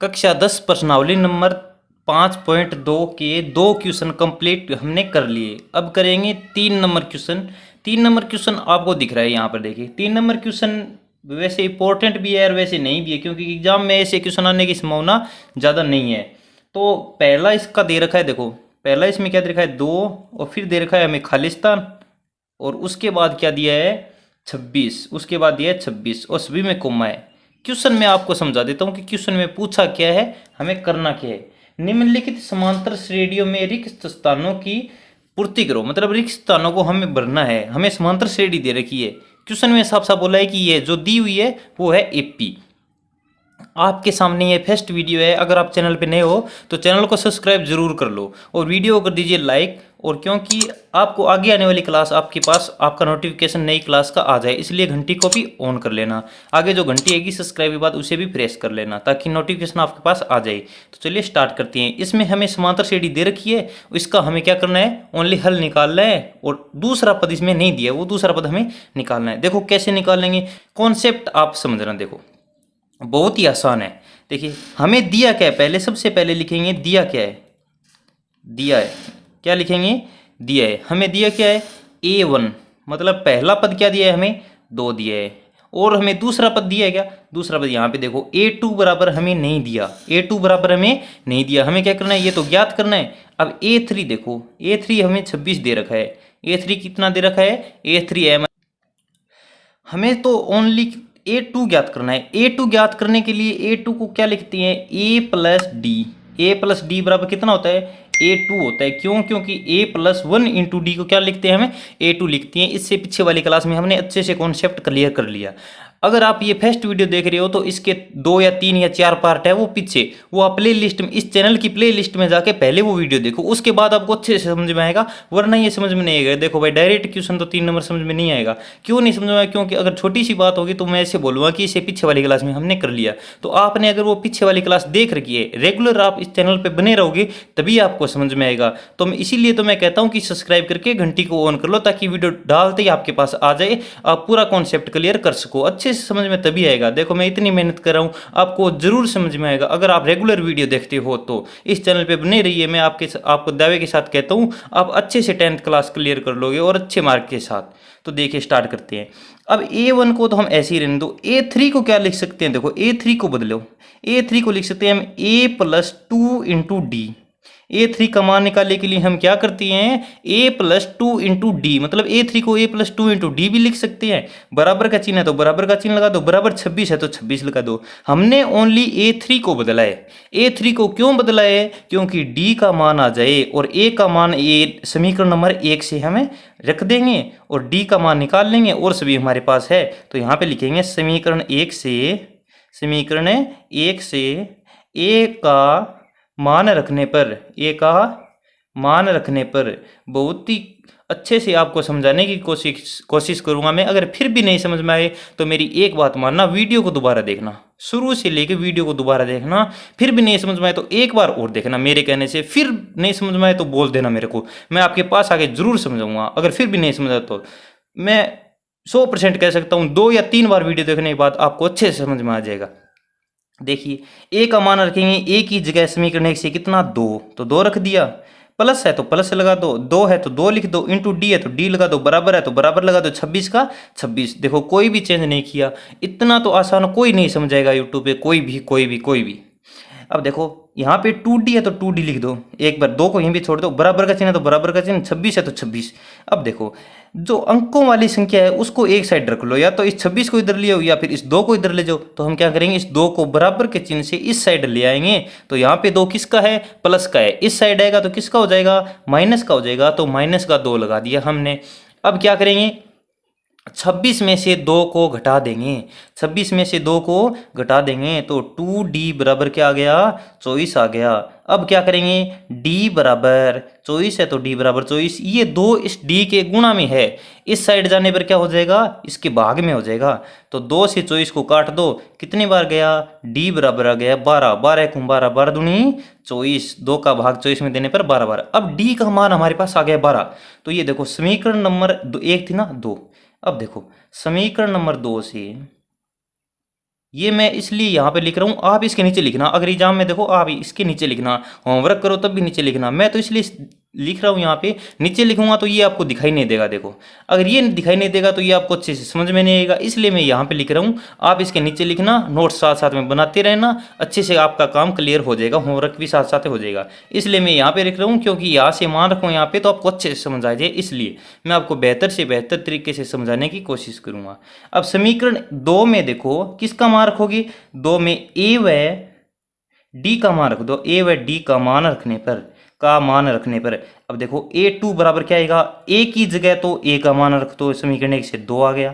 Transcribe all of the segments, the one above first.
कक्षा 10 प्रश्नावली नंबर 5.2 के 2 क्वेश्चन कंप्लीट हमने कर लिए। अब करेंगे 3 नंबर क्वेश्चन। 3 नंबर क्वेश्चन आपको दिख रहा है यहाँ पर, देखिए 3 नंबर क्वेश्चन वैसे इंपॉर्टेंट भी है और वैसे नहीं भी है, क्योंकि एग्जाम में ऐसे क्वेश्चन आने की संभावना ज़्यादा नहीं है। तो पहला इसका दे रखा है, देखो पहला इसमें क्या दे रखा है 2, और फिर दे रखा है हमें खालिस्तान, और उसके बाद क्या दिया है 26, उसके बाद दिया है 26, और सभी में कोमा है। क्वेश्चन में आपको समझा देता हूँ कि क्वेश्चन में पूछा क्या है, हमें करना क्या है। निम्नलिखित समांतर श्रेणियों में रिक्त स्थानों की पूर्ति करो, मतलब रिक्त स्थानों को हमें भरना है। हमें समांतर श्रेणी दे रखी है, क्वेश्चन में साफ साफ बोला है कि ये जो दी हुई है वो है एपी। आपके सामने ये फर्स्ट वीडियो है, अगर आप चैनल पे नए हो तो चैनल को सब्सक्राइब जरूर कर लो और वीडियो को कर दीजिए लाइक, और क्योंकि आपको आगे आने वाली क्लास आपके पास आपका नोटिफिकेशन नई क्लास का आ जाए, इसलिए घंटी को भी ऑन कर लेना। आगे जो घंटी आएगी सब्सक्राइब के बाद उसे भी प्रेस कर लेना ताकि नोटिफिकेशन आपके पास आ जाए। तो चलिए स्टार्ट करते हैं। इसमें हमें समांतर श्रेणी दे रखी है, इसका हमें क्या करना है, ओनली हल निकालना है, और दूसरा पद इसमें नहीं दिया, वो दूसरा पद हमें निकालना है। देखो कैसे निकालेंगे, कॉन्सेप्ट आप समझना। देखो बहुत ही आसान है। देखिए हमें दिया क्या है, पहले सबसे पहले लिखेंगे दिया क्या है, दिया है क्या लिखेंगे, दिया है हमें दिया क्या है A1, मतलब पहला पद क्या दिया है हमें 2 दिया है, और हमें दूसरा पद दिया है क्या, दूसरा पद यहाँ पे देखो A2 बराबर हमें नहीं दिया, A2 बराबर हमें नहीं दिया। हमें क्या करना है, ये तो ज्ञात करना है। अब A3 देखो, A3 हमें 26 दे रखा है, A3 कितना दे रखा है, A3 हमें तो ओनली A2 ज्ञात करना है। A2 ज्ञात करने के लिए A2 को क्या लिखते हैं, A plus D. A plus D बराबर कितना होता है, A2 होता है। क्यों, क्योंकि A प्लस 1 इंटू डी को क्या लिखते हैं, हमें A2 लिखते हैं। इससे पीछे वाली क्लास में हमने अच्छे से कॉन्सेप्ट क्लियर कर लिया। अगर आप ये फर्स्ट वीडियो देख रहे हो तो इसके 2 या 3 या 4 पार्ट है वो पीछे, वो आप प्ले लिस्ट में, इस चैनल की प्ले लिस्ट में जाके पहले वो वीडियो देखो, उसके बाद आपको अच्छे से समझ में आएगा, वरना ये समझ में नहीं आएगा। देखो भाई डायरेक्ट क्वेश्चन तो 3 नंबर समझ में नहीं आएगा। क्यों नहीं समझ में आएगा, क्योंकि अगर छोटी सी बात होगी तो मैं ऐसे बोलूँगा कि इसे पीछे वाली क्लास में हमने कर लिया। तो आपने अगर वो पीछे वाली क्लास देख रखी है, रेगुलर आप इस चैनल पर बने रहोगे तभी आपको समझ में आएगा। तो मैं इसीलिए तो मैं कहता हूँ कि सब्सक्राइब करके घंटी को ऑन कर लो, ताकि वीडियो डालते ही आपके पास आ जाए, आप पूरा कॉन्सेप्ट क्लियर कर सको। अच्छे से समझ में तभी आएगा। देखो मैं इतनी मेहनत कर रहा हूँ, आपको जरूर समझ में आएगा अगर आप रेगुलर वीडियो देखते हो। तो इस चैनल पे बने रहिए, मैं आपको दावे के साथ कहता हूँ आप अच्छे से 10th क्लास क्लियर कर लोगे और अच्छे मार्क के साथ। तो देखिए स्टार्ट करते हैं। अब A1 को तो हम ऐसे ही रहने दो। A3 को क्या लिख सकते हैं, देखो A3 को बदलो, A3 को लिख सकते हैं हम A plus 2 into D. A3 का मान निकालने के लिए हम क्या करते हैं, A प्लस 2 इंटू डी, मतलब A3 को A प्लस 2 इंटू डी भी लिख सकते हैं। बराबर का चिन्ह है तो बराबर का चिन्ह लगा दो, बराबर 26 है तो 26 लगा दो। हमने ओनली A3 को बदला है। A3 को क्यों बदला है, क्योंकि D का मान आ जाए और A का मान समीकरण नंबर 1 से हमें रख देंगे और D का मान निकाल लेंगे और सभी हमारे पास है। तो यहाँ पे लिखेंगे समीकरण 1 से A का मान रखने पर, A का मान रखने पर, बहुत ही अच्छे से आपको समझाने की कोशिश करूंगा मैं। अगर फिर भी नहीं समझ में आए तो मेरी एक बात मानना, वीडियो को दोबारा देखना, शुरू से लेकर वीडियो को दोबारा देखना। फिर भी नहीं समझ में आए तो एक बार और देखना मेरे कहने से, फिर नहीं समझ में आए तो बोल देना मेरे को, मैं आपके पास आके जरूर समझाऊंगा। अगर फिर भी नहीं समझ आए तो मैं 100% कह सकता हूँ 2 या 3 बार वीडियो देखने के बाद आपको अच्छे से समझ में आ जाएगा। देखिए A का मान रखेंगे, A की जगह समीकरण 1 से कितना 2, तो 2 रख दिया, प्लस है तो प्लस लगा दो, 2 है तो 2 लिख दो, इंटू डी है तो डी लगा दो, बराबर है तो बराबर लगा दो, 26 का 26। देखो कोई भी चेंज नहीं किया। इतना तो आसान कोई नहीं समझाएगा यूट्यूब पे, कोई भी। अब देखो यहाँ पे 2D है तो 2D लिख दो, एक बार 2 को यहीं भी छोड़ दो, बराबर का चिन्ह है तो बराबर का चिन्ह, 26 है तो 26। अब देखो जो अंकों वाली संख्या है उसको एक साइड रख लो, या तो इस 26 को इधर ले आओ या फिर इस 2 को इधर ले जाओ। तो हम क्या करेंगे, इस 2 को बराबर के चिन्ह से इस साइड ले आएंगे। तो यहाँ पे 2 किसका है, प्लस का है, इस साइड आएगा तो किसका हो जाएगा, माइनस का हो जाएगा। तो माइनस का 2 लगा दिया हमने। अब क्या करेंगे, 26 में से 2 को घटा देंगे, 26 में से 2 को घटा देंगे तो 2D बराबर क्या आ गया, 24 आ गया। अब क्या करेंगे, D बराबर 24 है तो D बराबर 24, ये 2 इस D के गुणा में है, इस साइड जाने पर क्या हो जाएगा, इसके भाग में हो जाएगा। तो 2 से 24 को काट दो, कितनी बार गया, D बराबर आ गया 12, 12 को 12, 12 दूनी 24, 2 का भाग 24 में देने पर 12 बार। अब D का मान हमारे पास आ गया 12। तो ये देखो समीकरण नंबर 1 थी ना 2, अब देखो समीकरण नंबर 2 से ये मैं इसलिए यहाँ पे लिख रहा हूँ, आप इसके नीचे लिखना। अगर एग्जाम में देखो आप इसके नीचे लिखना, होमवर्क करो तब भी नीचे लिखना। मैं तो इसलिए लिख रहा हूँ यहाँ पे, नीचे लिखूंगा तो ये आपको दिखाई नहीं देगा। देखो अगर ये दिखाई नहीं देगा तो ये आपको अच्छे से समझ में नहीं आएगा, इसलिए मैं यहाँ पे लिख रहा हूँ। आप इसके नीचे लिखना, नोट्स साथ साथ में बनाते रहना, अच्छे से आपका काम क्लियर हो जाएगा, होमवर्क भी साथ साथ हो जाएगा। इसलिए मैं यहाँ पे लिख रहा हूँ, क्योंकि यहाँ से मान रखूँ यहाँ पे तो आपको अच्छे से समझ आ जाए, इसलिए मैं आपको बेहतर से बेहतर तरीके से समझाने की कोशिश करूँगा। अब समीकरण 2 में देखो किसका मान रखोगे, 2 में ए व डी का मान रख दो। ए व डी का मान रखने पर अब देखो A2 बराबर क्या आएगा, ए की जगह तो ए का मान रख दो, समीकरण 1 से 2 आ गया।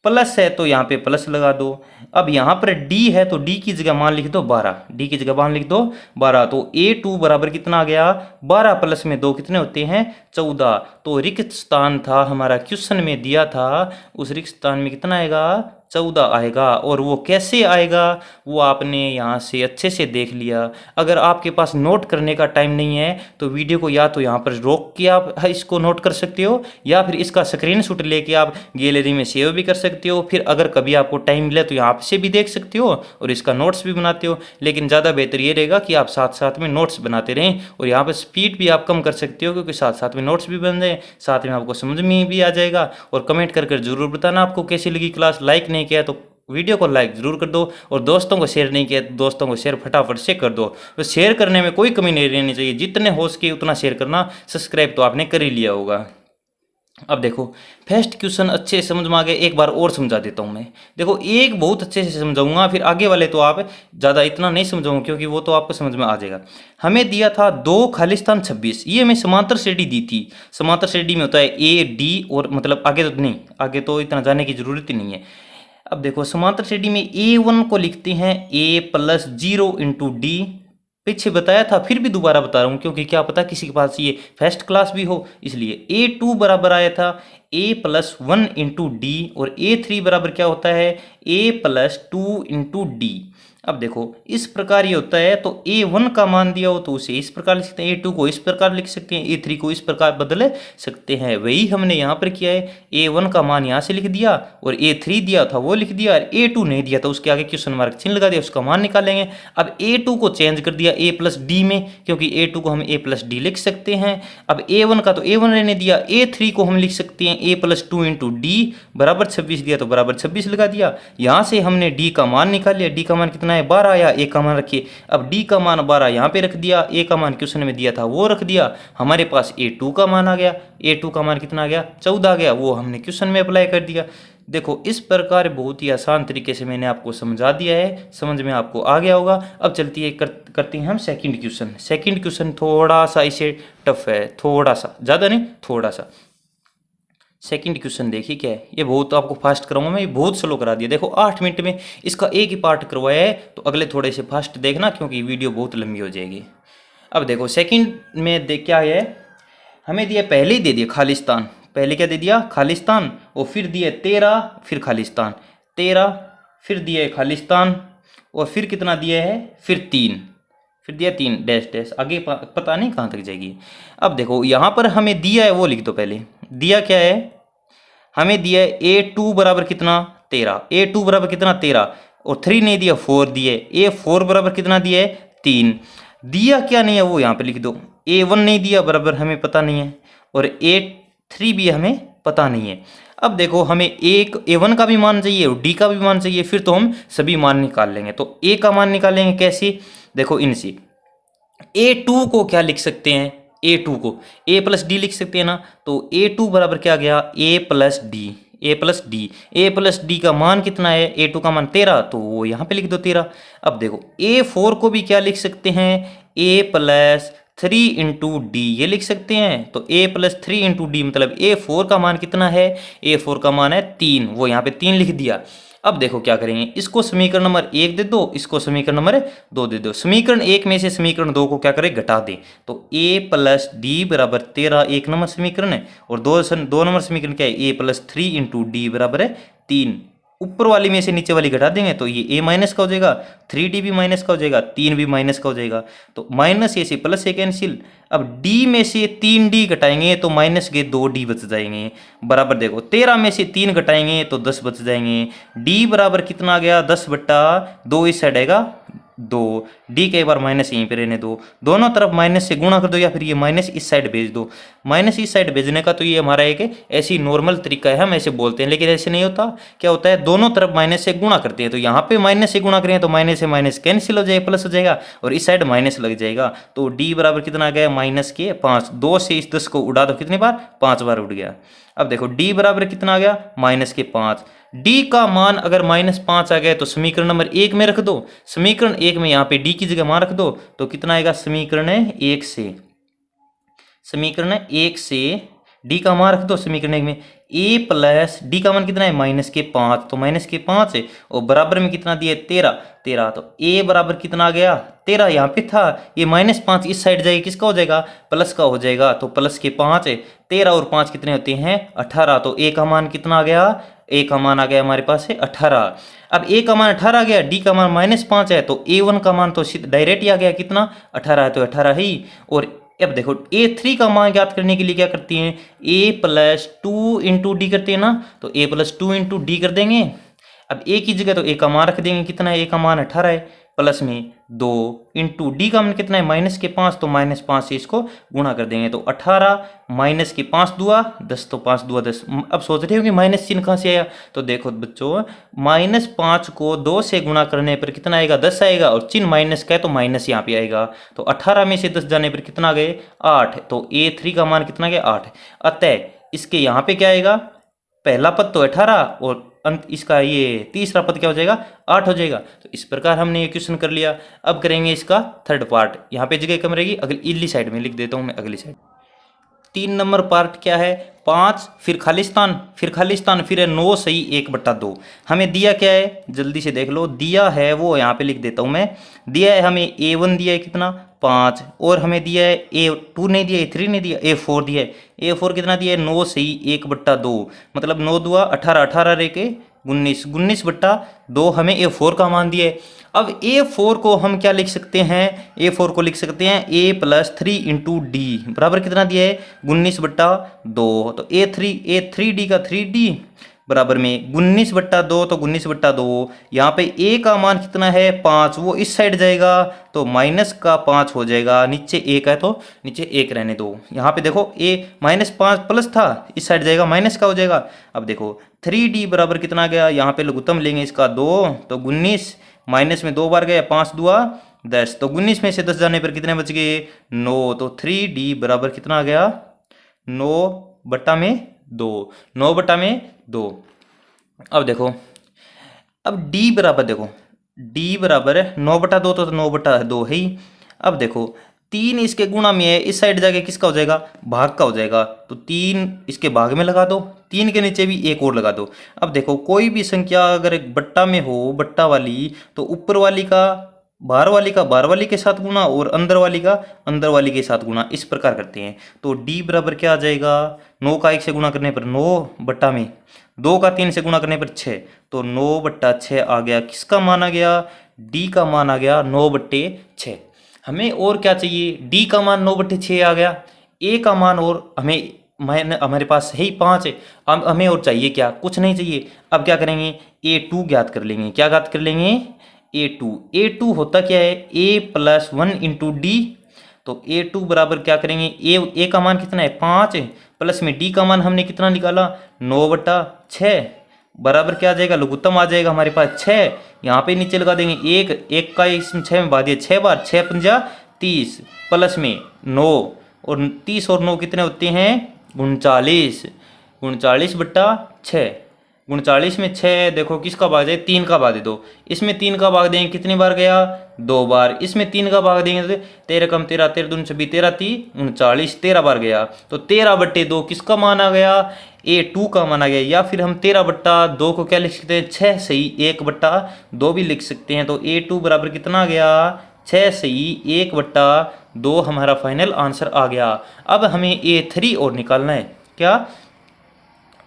प्लस है तो यहाँ पे प्लस लगा दो। अब यहाँ पर D है तो D की जगह मान लिख दो 12, D की जगह मान लिख दो 12। तो A2 बराबर कितना आ गया, 12 प्लस में 2 कितने होते हैं, 14। तो रिक्त स्थान था हमारा, क्वेश्चन में दिया था, उस रिक्त स्थान में कितना आएगा, 14 आएगा। और वो कैसे आएगा वो आपने यहाँ से अच्छे से देख लिया। अगर आपके पास नोट करने का टाइम नहीं है तो वीडियो को या तो यहाँ पर रोक के आप इसको नोट कर सकते हो, या फिर इसका स्क्रीनशॉट लेके आप गैलरी में सेव भी कर सकते हो। फिर अगर कभी आपको टाइम मिले तो यहाँ से भी देख सकते हो और इसका नोट्स भी बनाते हो। लेकिन ज़्यादा बेहतर ये रहेगा कि आप साथ साथ में नोट्स बनाते रहें, और यहाँ पर स्पीड भी आप कम कर सकते हो, क्योंकि साथ साथ में नोट्स भी बन जाए, साथ में आपको समझ में भी आ जाएगा। और कमेंट कर जरूर बताना आपको कैसी लगी क्लास। लाइक नहीं किया तो वीडियो को लाइक जरूर कर दो, और दोस्तों को शेयर नहीं किया तो दोस्तों को शेयर फटाफट से कर दो। तो शेयर करने में कोई कमी नहीं रहनी चाहिए, जितने हो सके उतना शेयर करना। सब्सक्राइब तो आपने कर ही लिया होगा। अब देखो फर्स्ट क्वेश्चन अच्छे से समझ में आ गए, एक बार और समझा देता हूँ मैं। देखो एक बहुत अच्छे से समझाऊंगा, फिर आगे वाले तो आप ज़्यादा इतना नहीं समझाऊंगा, क्योंकि वो तो आपको समझ में आ जाएगा। हमें दिया था 2 खालिस्तान 26, ये हमें समांतर श्रेणी दी थी। समांतर श्रेणी में होता है ए डी, और मतलब आगे तो नहीं, आगे तो इतना जाने की जरूरत ही नहीं है। अब देखो समांतर श्रेणी में A1 को लिखते हैं A+0 इंटू डी। पीछे बताया था, फिर भी दोबारा बता रहा हूँ, क्योंकि क्या पता किसी के पास ये फर्स्ट क्लास भी हो, इसलिए A2 बराबर आया था A+1 इंटू डी, और A3 बराबर क्या होता है, A+2 इंटू डी। अब देखो इस प्रकार ये होता है, तो A1 का मान दिया हो तो उसे इस प्रकार लिख सकते हैं, A2 को इस प्रकार लिख सकते हैं, A3 को इस प्रकार बदल सकते हैं। वही हमने यहाँ पर किया है, A1 का मान यहाँ से लिख दिया, और A3 दिया था वो लिख दिया, और A2 नहीं दिया था उसके आगे क्वेश्चन मार्क चिन्ह लगा दिया, उसका मान निकालेंगे। अब A2 को चेंज कर दिया A+D में, क्योंकि A2 को हम A+D लिख सकते हैं। अब A1 का तो A1 रहने दिया, A3 को हम लिख सकते हैं A+2 इंटू डी, बराबर 26 दिया तो बराबर 26 लगा दिया। यहाँ से हमने D का मान निकाल लिया, D का मान कितना है 12, या A का मान रखिए। अब D का मान 12 यहाँ पे रख दिया, A का मान क्वेश्चन में दिया था वो रख दिया, हमारे पास A2 का मान आ गया। A2 का मान कितना आ गया, 14 आ गया, वो हमने क्वेश्चन में अप्लाई कर दिया। देखो इस प्रकार बहुत ही आसान तरीके से मैंने आपको समझा दिया है, समझ में आपको आ गया होगा। अब चलती है करते हैं हम सेकंड क्वेश्चन। सेकंड क्वेश्चन थोड़ा सा इसे टफ है, थोड़ा सा, ज़्यादा नहीं थोड़ा सा। सेकंड क्वेश्चन देखिए क्या है, ये बहुत आपको फास्ट कराऊंगा मैं, ये बहुत स्लो करा दिया। देखो 8 मिनट में इसका एक ही पार्ट करवाया है, तो अगले थोड़े से फास्ट देखना, क्योंकि वीडियो बहुत लंबी हो जाएगी। अब देखो सेकंड में देख क्या है, हमें दिया पहले ही दे दिया खालिस्तान, पहले क्या दे दिया खालिस्तान, और फिर दिया 13, फिर खालिस्तान 13, फिर दिया खालिस्तान, और फिर कितना दिया है, फिर 3, फिर दिया 3 डैश डैश, आगे पता नहीं कहाँ तक जाएगी। अब देखो यहाँ पर हमें दिया है वो लिख दो पहले। दिया क्या है, हमें दिया है A2 बराबर कितना 13, A2 बराबर कितना 13, और 3 नहीं दिया 4 दिए, A4 बराबर कितना दिया है 3। दिया क्या नहीं है वो यहाँ पे लिख दो। A1 नहीं दिया बराबर हमें पता नहीं है, और A3 भी हमें पता नहीं है। अब देखो हमें A1 का भी मान चाहिए और D का भी मान चाहिए, फिर तो हम सभी मान निकाल लेंगे। तो A का मान निकालेंगे कैसे, देखो इनसे A2 को क्या लिख सकते हैं, A2 को A+D लिख सकते हैं ना, तो A2 बराबर क्या गया A+D, A+D का मान कितना है, A2 का मान 13, तो वो यहाँ पे लिख दो 13। अब देखो A4 को भी क्या लिख सकते हैं, A+3 इंटू डी, ये लिख सकते हैं। तो A+3 इंटू डी मतलब A4 का मान कितना है, A4 का मान है 3, वो यहाँ पे 3 लिख दिया। अब देखो क्या करेंगे, इसको समीकरण नंबर 1 दे दो, इसको समीकरण नंबर 2 दे दो। समीकरण 1 में से समीकरण 2 को क्या करें, घटा दें। तो A+D बराबर 13 1 नंबर समीकरण है, और 2 नंबर समीकरण क्या है, A+3 इंटू डी बराबर है 3। ऊपर वाली में से नीचे वाली घटा देंगे तो ये a माइनस का हो जाएगा, 3d भी माइनस का हो जाएगा, 3 भी माइनस का हो जाएगा। तो माइनस ए से प्लस ए कैंसिल। अब d में से 3d घटाएंगे तो माइनस के 2d बच जाएंगे। बराबर देखो 13 में से 3 घटाएंगे तो 10 बच जाएंगे। d बराबर कितना आ गया, 10/2, इस साइड आएगा 2, डी के बार माइनस यहीं पे रहने दो, दोनों तरफ माइनस से गुणा कर दो या फिर ये माइनस इस साइड भेज दो। माइनस इस साइड भेजने का तो ये हमारा एक ऐसी नॉर्मल तरीका है, हम ऐसे बोलते हैं, लेकिन ऐसे नहीं होता। क्या होता है, दोनों तरफ माइनस से गुणा करते हैं, तो यहाँ पे माइनस से गुणा करें तो माइनस से माइनस कैंसिल हो जाएगा, प्लस हो जाएगा और इस साइड माइनस लग जाएगा। तो डी बराबर कितना आ गया, -5। 2 से इस 10 को उड़ा दो, कितनी बार, 5 बार उड़ गया। अब देखो डी बराबर कितना आ गया, -5। डी का मान अगर -5 आ गया तो समीकरण नंबर 1 में रख दो। समीकरण 1 में यहाँ पे डी की जगह मान रख दो तो कितना आएगा, समीकरण 1 से डी का मान रख दो समीकरण 1 में, a प्लस डी का मान कितना है, -5, तो -5 है और बराबर में कितना दिया, 13। तो a बराबर कितना आ गया, 13 यहाँ पे था, ये -5 इस साइड जाएगा, किसका हो जाएगा, प्लस का हो जाएगा, तो +5 है। 13 और 5 कितने होते हैं, 18। तो a का मान कितना आ गया, a का मान आ गया हमारे पास है 18। अब a का मान 18 आ गया, d का मान -5 है, तो a1 का मान तो डायरेक्ट ही आ गया, कितना, 18 है, तो 18 ही। और अब देखो a3 का मान ज्ञात करने के लिए क्या करती हैं, a + 2 × d करते हैं ना, तो a + 2 × d कर देंगे। अब a की जगह तो a का मान रख देंगे, कितना है, a का मान 18 है, प्लस में 2 × d का मान कितना है, -5, तो -5 से इसको गुणा कर देंगे, तो 18 -5 दुआ 10, तो 5 दुआ 10। अब सोच रहे हो कि माइनस चिन्ह कहाँ से आया, तो देखो बच्चों, -5 को 2 से गुणा करने पर कितना आएगा, 10 आएगा, और चिन्ह माइनस का है तो माइनस यहाँ पे आएगा। तो 18 में से 10 जाने पर कितना आ गए, 8। तो a3 का मान कितना गया, 8। अतः इसके यहाँ पे क्या आएगा, पहला पद तो 18 और अंत इसका ये तीसरा पद क्या हो जाएगा, 8 हो जाएगा। तो इस प्रकार हमने ये क्वेश्चन कर लिया। अब करेंगे इसका थर्ड पार्ट, यहाँ पे जगह कम रहेगी, अगली साइड में लिख देता हूँ मैं, अगली साइड। 3 नंबर पार्ट क्या है, 5 फिर खालिस्तान फिर है 9 सही 1/2। हमें दिया क्या है, जल्दी से देख लो, दिया है वो यहाँ पे लिख देता हूँ मैं। दिया है हमें a1 दिया है कितना, 5, और हमें दिया है a2 नहीं दिया, a3 नहीं दिया, a4 दिया है। a4 कितना दिया है, 9 सही 1/2, मतलब 9 दुआ 18, 18 रह के 19, 19/2 हमें a4 का मान दिया है। अब a4 को हम क्या लिख सकते हैं, a4 को लिख सकते हैं a + 3 × d बराबर कितना दिया है, 19/2। तो a3d का 3d बराबर में 19/2, तो 19/2। यहाँ पे a का मान कितना है, 5, वो इस साइड जाएगा तो -5 हो जाएगा, नीचे 1 है तो नीचे 1 रहने दो। यहाँ पे देखो a -5 प्लस था, इस साइड जाएगा माइनस का हो जाएगा। अब देखो 3d बराबर कितना गया, यहाँ पे लघुत्तम लेंगे इसका 2, तो 19, माइनस में 2 बार गया, 5 दुआ 10, तो 19 में से 10 जाने पर कितने बच गए, 9। तो 3d बराबर कितना आ गया, 9/2, 9/2। अब देखो, अब d बराबर देखो, d बराबर 9/2, तो 9/2 है ही। अब देखो 3 इसके गुणा में है, इस साइड जाके किसका हो जाएगा, भाग का हो जाएगा, तो 3 इसके भाग में लगा दो, 3 के नीचे भी 1 और लगा दो। अब देखो कोई भी संख्या अगर एक बट्टा में हो, बट्टा वाली, तो ऊपर वाली का बाहर वाली के साथ गुणा और अंदर वाली के साथ गुणा, इस प्रकार करते हैं। तो d बराबर क्या आ जाएगा, 9 का 1 से गुणा करने पर 9/में, 2 का 3 से गुणा करने पर 6, तो 9/6 आ गया। किसका मान आ गया, d का मान आ गया 9/6। हमें और क्या चाहिए, d का मान 9/6 आ गया, a का मान और हमारे पास है ही 5 है। अब हमें और चाहिए क्या, कुछ नहीं चाहिए। अब क्या करेंगे, a2 ज्ञात कर लेंगे। क्या ज्ञात कर लेंगे, a2 होता क्या है, a + 1 × d। तो a2 बराबर क्या करेंगे, a का मान कितना है, 5 है, प्लस में d का मान हमने कितना निकाला, 9/6, बराबर क्या आ जाएगा, लघुत्तम आ जाएगा हमारे पास 6। यहाँ पे नीचे लगा देंगे 1 का इसमें 6 में भाग दिया 6 बार, 6 × 30, प्लस में 9, और 30 और 9 कितने होते हैं, 39, 39/6। 39 में 6 देखो किसका भाग जाए, 3 का भाग दे दो। इसमें 3 का भाग देंगे, कितनी बार गया, 2 बार। इसमें 3 का भाग देंगे तो 13 कम 13, 13 दूनी 26, 13 3 39, 13 बार गया। तो 13/2 किसका मान आ गया, a2 का मान आ गया। या फिर हम 13/2 को क्या लिख सकते हैं, 6 सही 1/2 भी लिख सकते हैं। तो a2 बराबर कितना आ गया, 6 सही 1/2 हमारा फाइनल आंसर आ गया। अब हमें a3 और निकालना है। क्या,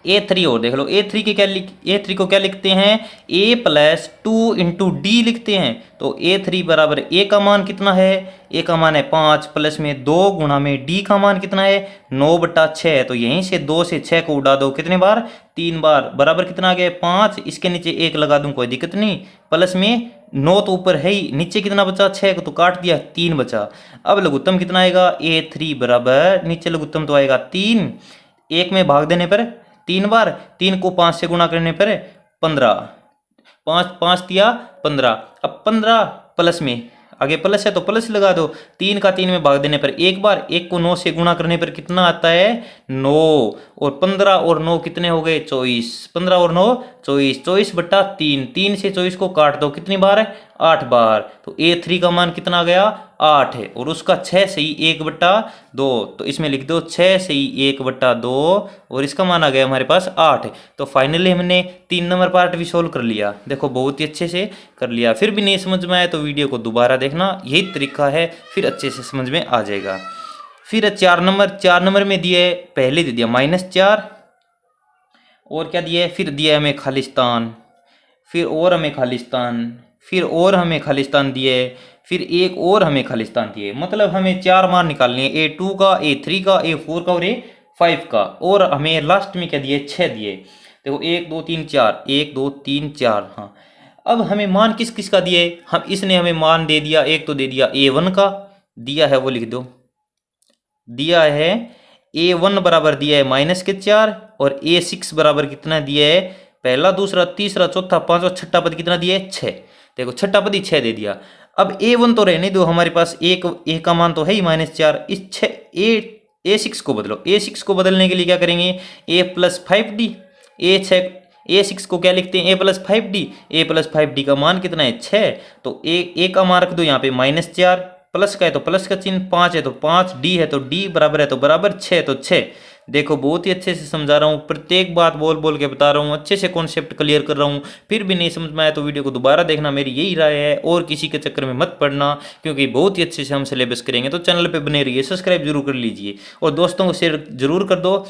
A3 और देख लो, A3 को क्या लिखते हैं, A+2 इंटू डी लिखते हैं। तो A3 बराबर A का मान कितना है, A का मान है 5 प्लस में 2 गुणा में D का मान कितना है 9/6। तो यहीं से 2 से 6 को उड़ा दो, कितने बार, 3 बार, बराबर कितना आ गया 5। इसके नीचे 1 लगा दूं कोई दिक्कत नहीं, प्लस में 9 तो ऊपर है ही, नीचे कितना बचा 6 को तो काट दिया 3 बचा। अब लघुत्तम कितना आएगा, A3 बराबर नीचे लघुत्तम तो आएगा 3, 1 में भाग देने पर 3 बार, 3 को 5 से गुणा करने पर 15, 5 5 दिया 15। अब 15 प्लस में आगे प्लस है तो प्लस लगा दो, 3 का 3 में भाग देने पर 1 बार, 1 को 9 से गुणा करने पर कितना आता है 9, और 15 और 9 कितने हो गए 24, 15 और 9 24, 24/3, 3 से 24 को काट दो, कितनी बार है 8 बार। तो A3 का मान कितना आ गया 8 है, और उसका 6 से ही 1/2, तो इसमें लिख दो 6 से ही 1/2, और इसका मान आ गया हमारे पास 8 है। तो फाइनली हमने 3 नंबर पार्ट भी सोल्व कर लिया, देखो बहुत ही अच्छे से कर लिया। फिर भी नहीं समझ में आया तो वीडियो को दोबारा देखना, यही तरीका है, फिर अच्छे से समझ में आ जाएगा। फिर 4 नंबर में दिए, पहले दे दिया -4, और क्या दिया है, फिर दिया हमें खालिस्तान, फिर और हमें खालिस्तान, फिर और हमें खालिस्तान दिए, फिर एक और हमें खालिस्तान दिए। मतलब हमें 4 मान निकालने हैं, A2 का, A3 का, A4 का और A5 का, और हमें लास्ट में क्या दिए 6 दिए। देखो 1 2 3 4, 1 2 3 4। हाँ, अब हमें मान किस किस का दिए, हम इसने हमें मान दे दिया, एक तो दे दिया A1 का, दिया है वो लिख दो, दिया है A1 बराबर दिया है -4, और A6 बराबर कितना दिया है, पहला दूसरा तीसरा चौथा पांचवा छठा पद कितना दिया है 6। देखो छठा पद ही 6 दे दिया। अब A1 तो रहने दो, हमारे पास A का मान तो है ही -4, इस 6 A6 को बदलो। A6 को बदलने के लिए क्या करेंगे, A+5D, A6 को क्या लिखते हैं A+5D, A+5D का मान कितना है 6। तो A का मान रख दो यहाँ पे -4, प्लस का है तो प्लस का चिन्ह, 5 है तो 5, D है तो D, बराबर है तो बराबर, 6 तो 6। देखो बहुत ही अच्छे से समझा रहा हूँ, प्रत्येक बात बोल बोल के बता रहा हूँ, अच्छे से कॉन्सेप्ट क्लियर कर रहा हूँ। फिर भी नहीं समझ में आया तो वीडियो को दोबारा देखना, मेरी यही राय है, और किसी के चक्कर में मत पड़ना, क्योंकि बहुत ही अच्छे से हम सिलेबस करेंगे। तो चैनल पे बने रहिए, सब्सक्राइब जरूर कर लीजिए, और दोस्तों को शेयर जरूर कर दो।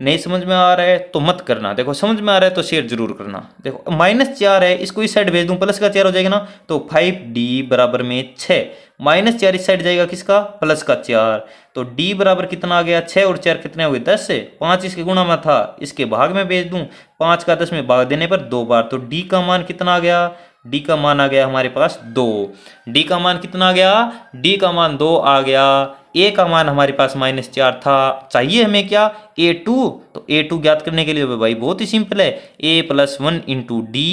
नहीं समझ में आ रहा है तो मत करना, देखो समझ में आ रहा है तो शेयर जरूर करना। देखो -4 है, इसको इस साइड भेज दूं, प्लस का 4 हो जाएगा ना, तो 5D बराबर में 6, -4 इस साइड जाएगा किसका, प्लस का 4, तो D बराबर कितना आ गया 6 और 4 कितने हो गए 10 से, 5 इसके गुणा में था, इसके भाग में भेज दूं, 5 का 10 में भाग देने पर 2 बार, तो D का मान कितना आ गया, D का मान आ गया हमारे पास 2। D का मान कितना आ गया, D का मान 2 आ गया। A का मान हमारे पास -4 था, चाहिए हमें क्या A2, तो A2 ज्ञात करने के लिए भाई बहुत ही सिंपल है, A+1 इंटू D,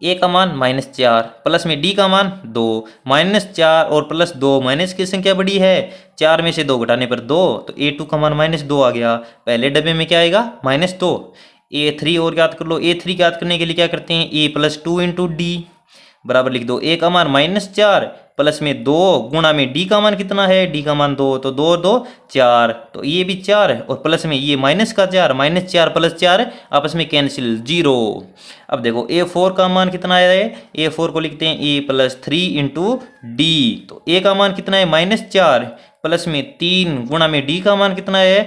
A का मान -4 प्लस में D का मान 2, -4 और +2, माइनस की संख्या बड़ी है, 4 में से 2 घटाने पर 2, तो A2 का मान -2 आ गया। पहले डब्बे में क्या आएगा -2। A3 और ज्ञात कर लो, A3 ज्ञात करने के लिए क्या करते हैं, A+2 इंटू D, बराबर लिख दो, A का मान -4 प्लस में 2 गुणा में D का मान कितना है, D का मान 2, तो 2 2 4, तो ये भी 4 है, और प्लस में ये माइनस का 4, -4 + 4 आपस में कैंसिल 0। अब देखो A4 का मान कितना है, A4 को लिखते हैं A+3 इंटू D, तो A का मान कितना है -4 प्लस में 3 गुणा में D का मान कितना है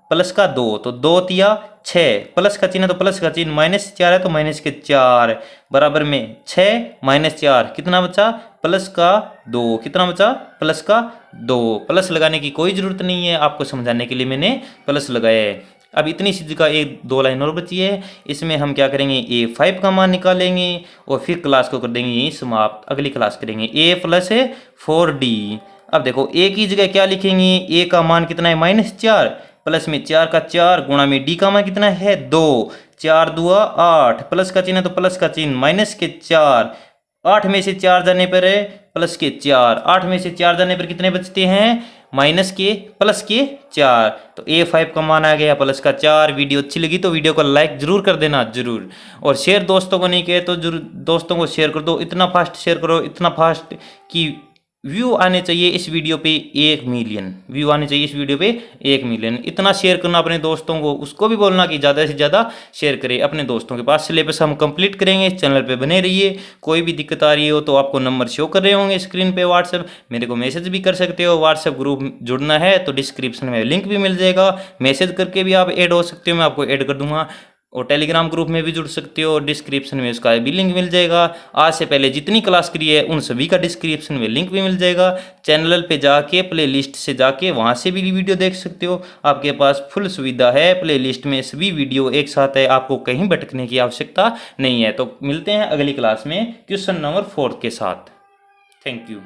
प्लस का 2, तो 2 तिया 6, प्लस का चिन्ह है तो प्लस का चिन्ह, -4 है तो -4 बराबर में 6 -4 कितना बचा प्लस का 2, कितना बचा प्लस का 2। प्लस लगाने की कोई ज़रूरत नहीं है, आपको समझाने के लिए मैंने प्लस लगाया है। अब इतनी सी जगह 1-2 लाइन और बची है, इसमें हम क्या करेंगे A5 का मान निकालेंगे और फिर क्लास को कर देंगे यही समाप्त। अगली क्लास करेंगे A+4D। अब देखो A की जगह क्या लिखेंगे, A का मान कितना है -4 प्लस में 4 का 4 गुणा में D का मान कितना है 2, 4 2 8, प्लस का चिन्ह तो प्लस का चिन्ह, माइनस के 4, 8 में से 4 जाने पर है प्लस के 4, 8 में से 4 जाने पर कितने बचते हैं माइनस के प्लस के 4, तो A5 का मान आ गया प्लस का 4। वीडियो अच्छी लगी तो वीडियो को लाइक जरूर कर देना जरूर, और शेयर दोस्तों को नहीं किए तो जरूर दोस्तों को शेयर कर दो, इतना फास्ट शेयर करो, इतना फास्ट कि व्यू आने चाहिए इस वीडियो पे 1 मिलियन व्यू आने चाहिए इस वीडियो पे 1 मिलियन। इतना शेयर करना अपने दोस्तों को, उसको भी बोलना कि ज़्यादा से ज़्यादा शेयर करें अपने दोस्तों के पास। सिलेबस हम कंप्लीट करेंगे, चैनल पे बने रहिए। कोई भी दिक्कत आ रही हो तो आपको नंबर शो कर रहे होंगे स्क्रीन पे व्हाट्सएप, मेरे को मैसेज भी कर सकते हो। व्हाट्सएप ग्रुप जुड़ना है तो डिस्क्रिप्शन में लिंक भी मिल जाएगा, मैसेज करके भी आप ऐड हो सकते हो, मैं आपको ऐड कर दूंगा। और टेलीग्राम ग्रुप में भी जुड़ सकते हो, डिस्क्रिप्शन में उसका भी लिंक मिल जाएगा। आज से पहले जितनी क्लास करी है उन सभी का डिस्क्रिप्शन में लिंक भी मिल जाएगा। चैनल पे जाके प्ले लिस्ट से जाके वहाँ से भी वीडियो देख सकते हो, आपके पास फुल सुविधा है। प्ले लिस्ट में सभी वीडियो एक साथ है, आपको कहीं भटकने की आवश्यकता नहीं है। तो मिलते हैं अगली क्लास में क्वेश्चन नंबर 4 के साथ। Thank you.